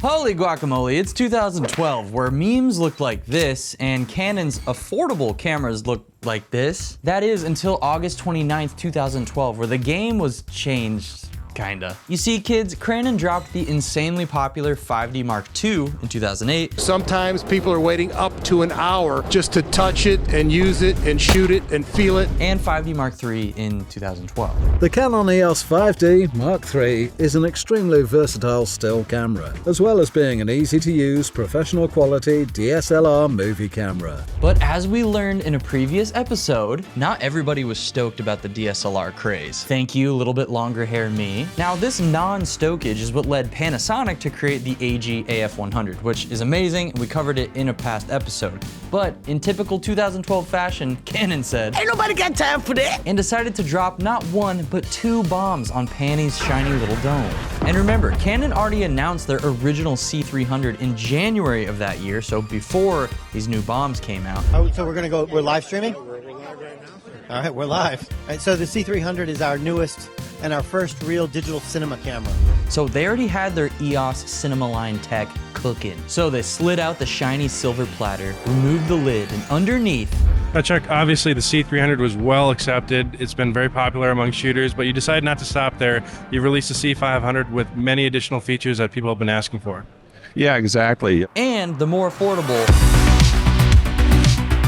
Holy guacamole, it's 2012, where memes looked like this and Canon's affordable cameras looked like this. That is until August 29th, 2012, where the game was changed. Kinda. You see, kids, Canon dropped the insanely popular 5D Mark II in 2008. Sometimes people are waiting up to an hour just to touch it and use it and shoot it and feel it. And 5D Mark III in 2012. The Canon EOS 5D Mark III is an extremely versatile still camera, as well as being an easy-to-use, professional quality DSLR movie camera. But as we learned in a previous episode, not everybody was stoked about the DSLR craze. Thank you, a little bit longer hair me. Now, this non-stokage is what led Panasonic to create the AG AF100, which is amazing, and we covered it in a past episode. But in typical 2012 fashion, Canon said, "Ain't nobody got time for that," and decided to drop not one, but two bombs on Panny's shiny little dome. And remember, Canon already announced their original C300 in January of that year, so before these new bombs came out. Oh, so we're live streaming? All right, we're live. All right, so the C300 is our newest and our first real digital cinema camera. So they already had their EOS cinema line tech cooking. So they slid out the shiny silver platter, removed the lid, and underneath... Now Chuck, obviously the C300 was well accepted. It's been very popular among shooters, but you decided not to stop there. You've released a C500 with many additional features that people have been asking for. Yeah, exactly. And the more affordable...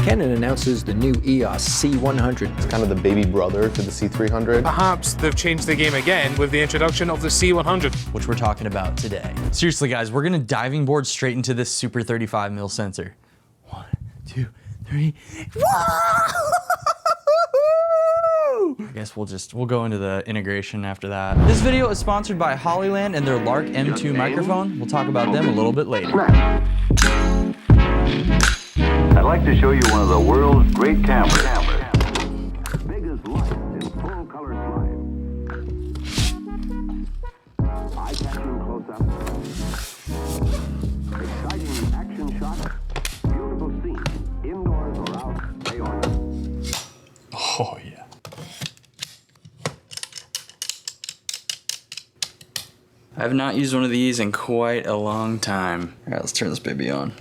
Canon announces the new EOS C100. It's kind of the baby brother to the C300. Perhaps they've changed the game again with the introduction of the C100, which we're talking about today. Seriously guys, we're gonna diving board straight into this super 35mm sensor. 1, 2, 3. I guess we'll go into the integration after that. This video is sponsored by Hollyland and their Lark M2 microphone. We'll talk about them a little bit later. I'd like to show you one of the world's great cameras. Big as life in full color slide. Eye-catching close-up. Exciting action shots. Beautiful scenes, indoors or out, they order. Oh yeah. I have not used one of these in quite a long time. All right, let's turn this baby on.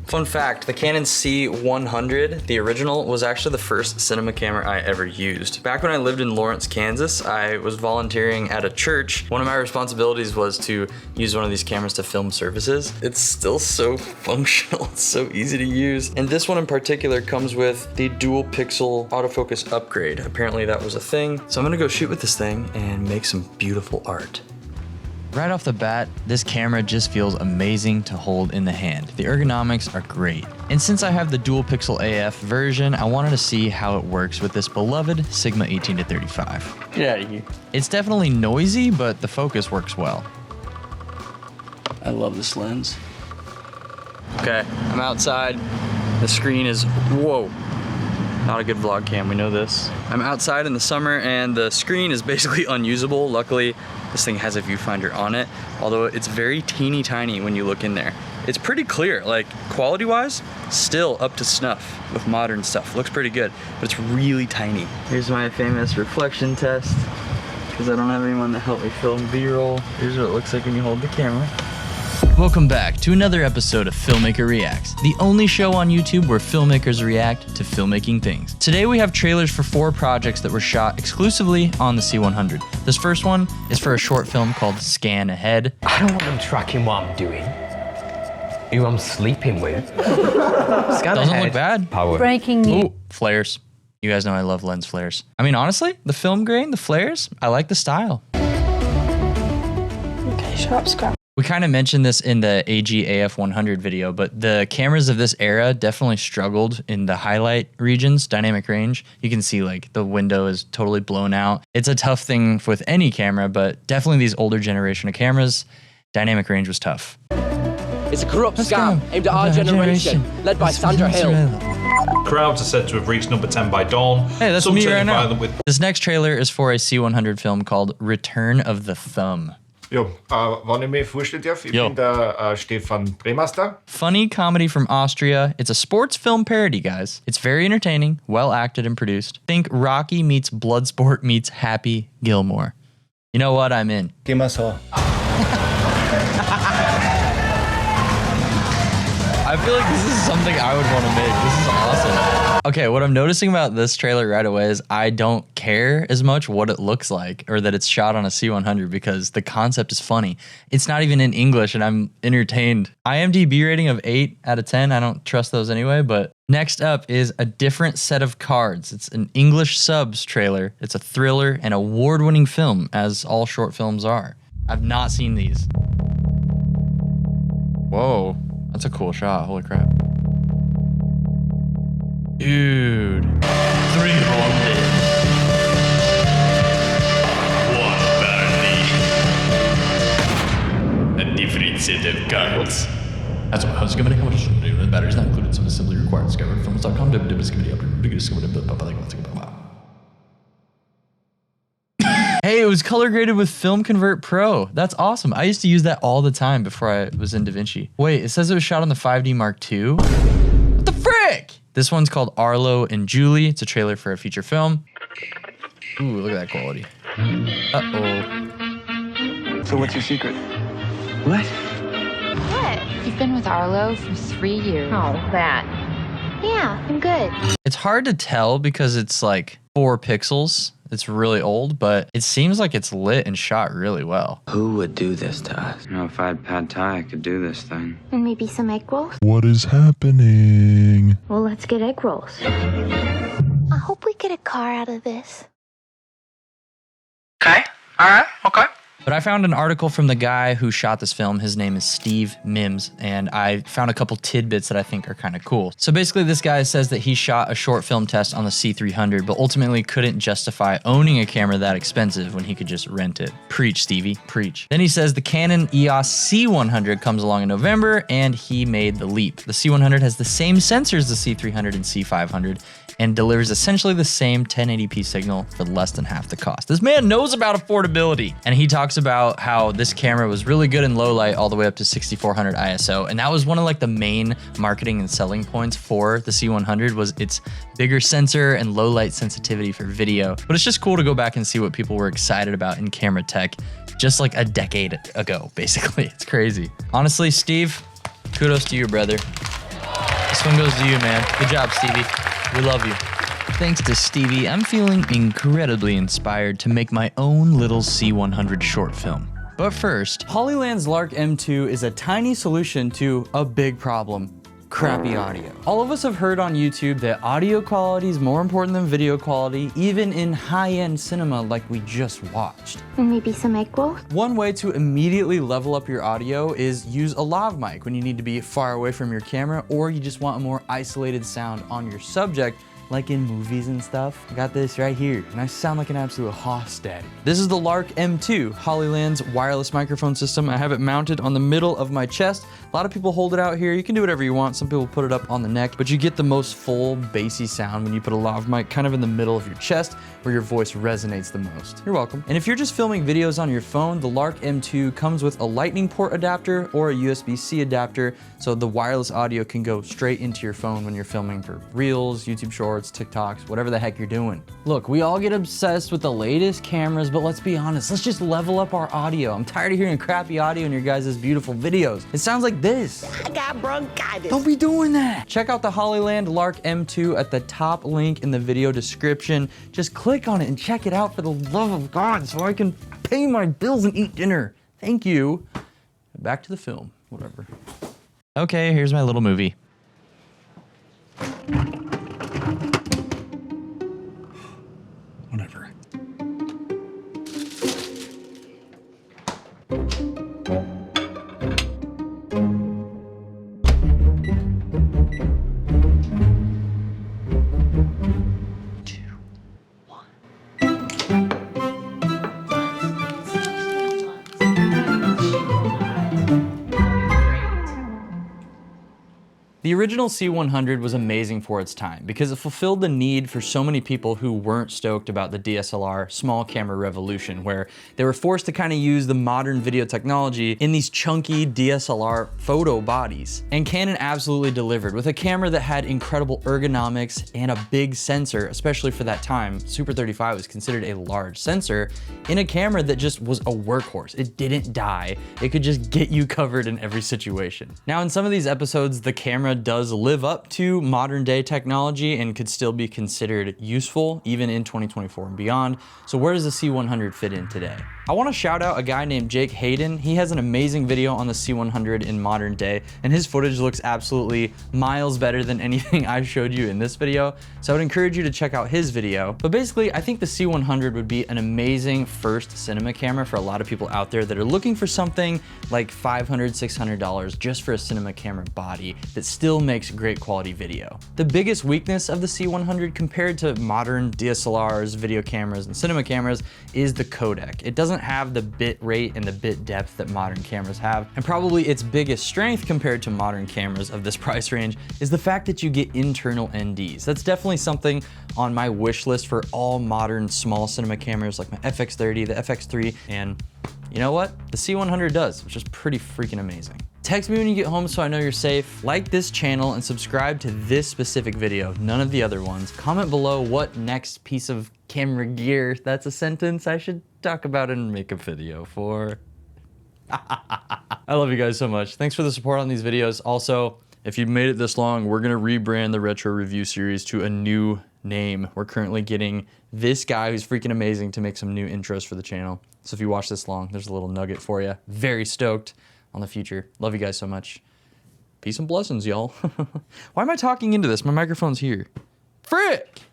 Fun fact, the Canon C100, the original, was actually the first cinema camera I ever used. Back when I lived in Lawrence, Kansas, I was volunteering at a church. One of my responsibilities was to use one of these cameras to film services. It's still so functional, it's so easy to use. And this one in particular comes with the dual pixel autofocus upgrade. Apparently that was a thing. So I'm gonna go shoot with this thing and make some beautiful art. Right off the bat, this camera just feels amazing to hold in the hand. The ergonomics are great. And since I have the dual pixel AF version, I wanted to see how it works with this beloved Sigma 18-35. Get out of here. It's definitely noisy, but the focus works well. I love this lens. Okay, I'm outside. The screen is, whoa. Not a good vlog cam, we know this. I'm outside in the summer and the screen is basically unusable. Luckily, this thing has a viewfinder on it, although it's very teeny tiny when you look in there. It's pretty clear, like quality-wise, still up to snuff with modern stuff. Looks pretty good, but it's really tiny. Here's my famous reflection test, because I don't have anyone to help me film B-roll. Here's what it looks like when you hold the camera. Welcome back to another episode of Filmmaker Reacts, the only show on YouTube where filmmakers react to filmmaking things. Today we have trailers for 4 projects that were shot exclusively on the C100. This first one is for a short film called Scan Ahead. I don't want them tracking what I'm doing, who I'm sleeping with. Scan Doesn't ahead. look bad. Power. Breaking news. Ooh, flares. You guys know I love lens flares. I mean, honestly, the film grain, the flares, I like the style. Okay, shut up, Scrap. We kind of mentioned this in the AG AF100 video, but the cameras of this era definitely struggled in the highlight regions, dynamic range. You can see like the window is totally blown out. It's a tough thing with any camera, but definitely these older generation of cameras, dynamic range was tough. It's a corrupt scam aimed at our generation, led by Sandra Hill. Crowds are said to have reached number 10 by dawn. Hey, that's me right now. This next trailer is for a C100 film called Return of the Thumb. Jo, wann ihr mir vorstellt darf, ich bin der Stefan Bremaster. Funny comedy from Austria. It's a sports film parody, guys. It's very entertaining, well acted and produced. Think Rocky meets Bloodsport meets Happy Gilmore. You know what? I'm in. Geh mal so. I feel like this is something I would want to make. This is awesome. Okay, what I'm noticing about this trailer right away is I don't care as much what it looks like or that it's shot on a C100 because the concept is funny. It's not even in English and I'm entertained. IMDb rating of 8 out of 10. I don't trust those anyway, but next up is A Different Set of Cards. It's an English subs trailer. It's a thriller and award-winning film, as all short films are. I've not seen these. Whoa, that's a cool shot. Holy crap. Dude. 300. What battery? A different set of cards. That's what I was going to do. The battery's not included, so it's simply required. Discoveryfilms.com. Hey, it was color graded with Film Convert Pro. That's awesome. I used to use that all the time before I was in DaVinci. Wait, it says it was shot on the 5D Mark II? What the frick? This one's called Arlo and Julie. It's a trailer for a feature film. Ooh, look at that quality. Uh-oh. So what's your secret? What? What? You've been with Arlo for 3 years. Oh, that. Yeah, I'm good. It's hard to tell because it's like 4 pixels. It's really old, but it seems like it's lit and shot really well. Who would do this to us? You know, if I had pad thai, I could do this thing. And maybe some egg rolls? What is happening? Well, let's get egg rolls. I hope we get a car out of this. Okay. All right. Okay. But I found an article from the guy who shot this film. His name is Steve Mims, and I found a couple tidbits that I think are kind of cool. So basically, this guy says that he shot a short film test on the C300, but ultimately couldn't justify owning a camera that expensive when he could just rent it. Preach, Stevie, preach. Then he says the Canon EOS C100 comes along in November, and he made the leap. The C100 has the same sensors as the C300 and C500, and delivers essentially the same 1080p signal for less than half the cost. This man knows about affordability. And he talks about how this camera was really good in low light all the way up to 6400 ISO. And that was one of like the main marketing and selling points for the C100 was its bigger sensor and low light sensitivity for video. But it's just cool to go back and see what people were excited about in camera tech just like a decade ago, basically. It's crazy. Honestly, Steve, kudos to you, brother. This one goes to you, man. Good job, Stevie. We love you. Thanks to Stevie, I'm feeling incredibly inspired to make my own little C100 short film. But first, Hollyland's Lark M2 is a tiny solution to a big problem. Crappy audio. All of us have heard on YouTube that audio quality is more important than video quality, even in high-end cinema like we just watched. And maybe some egg rolls? One way to immediately level up your audio is use a lav mic when you need to be far away from your camera or you just want a more isolated sound on your subject, like in movies and stuff. I got this right here, and I sound like an absolute hoss daddy. This is the Lark M2, Hollyland's wireless microphone system. I have it mounted on the middle of my chest. A lot of people hold it out here. You can do whatever you want. Some people put it up on the neck, but you get the most full, bassy sound when you put a lav mic kind of in the middle of your chest where your voice resonates the most. You're welcome. And if you're just filming videos on your phone, the Lark M2 comes with a lightning port adapter or a USB-C adapter, so the wireless audio can go straight into your phone when you're filming for Reels, YouTube Shorts, TikToks, whatever the heck you're doing. Look, we all get obsessed with the latest cameras, but let's be honest, let's just level up our audio. I'm tired of hearing crappy audio in your guys' beautiful videos. It sounds like this. I got bronchitis. Don't be doing that. Check out the Hollyland Lark M2 at the top link in the video description. Just click on it and check it out for the love of God so I can pay my bills and eat dinner. Thank you. Back to the film, whatever. Okay, here's my little movie. Whatever. The original C100 was amazing for its time because it fulfilled the need for so many people who weren't stoked about the DSLR small camera revolution, where they were forced to kind of use the modern video technology in these chunky DSLR photo bodies. And Canon absolutely delivered with a camera that had incredible ergonomics and a big sensor, especially for that time. Super 35 was considered a large sensor in a camera that just was a workhorse. It didn't die. It could just get you covered in every situation. Now, in some of these episodes, the camera camera does live up to modern day technology and could still be considered useful even in 2024 and beyond. So where does the C100 fit in today? I want to shout out a guy named Jake Hayden. He has an amazing video on the C100 in modern day, and his footage looks absolutely miles better than anything I showed you in this video. So I would encourage you to check out his video. But basically, I think the C100 would be an amazing first cinema camera for a lot of people out there that are looking for something like $500, $600 just for a cinema camera body that still makes great quality video. The biggest weakness of the C100 compared to modern DSLRs, video cameras, and cinema cameras is the codec. It doesn't have the bit rate and the bit depth that modern cameras have, and probably its biggest strength compared to modern cameras of this price range is the fact that you get internal NDs. That's definitely something on my wish list for all modern small cinema cameras like my FX30, the FX3, and you know what? The C100 does, which is pretty freaking amazing. Text me when you get home so I know you're safe. Like this channel and subscribe to this specific video, none of the other ones. Comment below what next piece of camera gear, that's a sentence, I should talk about and make a video for. I love you guys so much. Thanks for the support on these videos. Also, if you've made it this long, we're gonna rebrand the Retro Review series to a new name. We're currently getting this guy who's freaking amazing to make some new intros for the channel. So if you watch this long, there's a little nugget for you. Very stoked on the future. Love you guys so much. Peace and blessings, y'all. Why am I talking into this? My microphone's here. Frick!